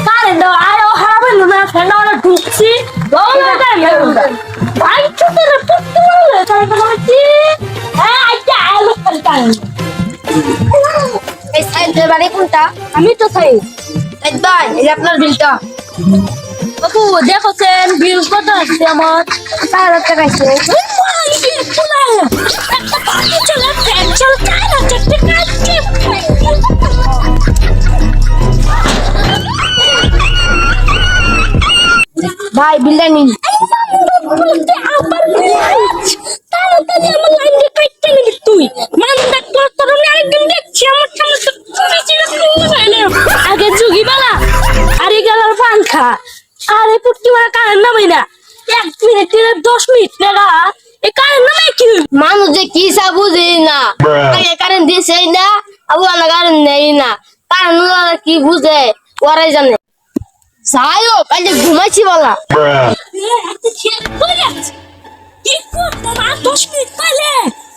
Current আরো খারাপ হইল না, ফ্যান ওরা ঢুকছি ভাই ছোট রে পুত্র বলে তারপর হচ্ছে হ্যাঁ আইটা আলো কারেন্ট এই সাইডের বাড়ি কোনটা? আমি তো চাই এই ভাই এই যে আপনার বিলটা। বাবু দেখছেন বিল কত আসছে আমার 4,000 টাকা আছে। একটা পানি চলে ফ্যান চলে 4,000 টাকা আসছে ভাই বিলটা নিন। তাড়াতাড়ি আমার লাইন দিয়ে কাটতে নিবি তুই মানদার তোর আরেকদিন দেখছি আমার সামনে আগে যুগি বালা আরে গেলার পাংখা আরে পুটকি মারা কারেন্ট নামাই না 1 মিনিট 10 মিনিট লাগা এ কারেন্ট নামাই কি মানুষ যে কি সা বুঝি না, আগে কারেন্ট দিছেই না, আবু আনা কারেন্ট নেই না, কারেন্ট ওরা কি বুঝে ওরাই জানে। যাই হোক আজকে ঘুমাইছি বলা। কি করতে না 10 মিনিট পাইলে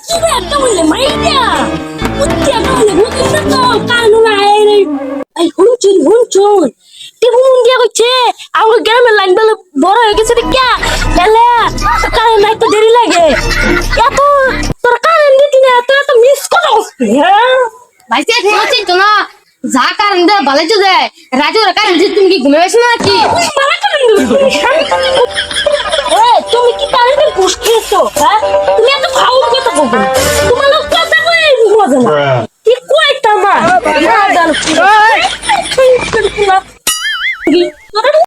কি একটা বললে মাইয়া পুটকি বলে বুঝিস তো কারেন্ট নাই এই হুনচুন টিপুন দিয়া কইছে আমার গ্রামের লাইন বলে বড় হয়ে গেছে রে কে এলে কারেন্ট নাই তো দেরি লাগে এত তোর কারেন্ট দিতি না তো মিস করছিস হ্যাঁ ভাই সে ঘুমাচ্ছি তো না, যা কারেন্ট দেয় ভালো তো দেয়, রাতে ওরা কারেন্ট দিয়ে তুমি কি ঘুমে গেছো নাকি?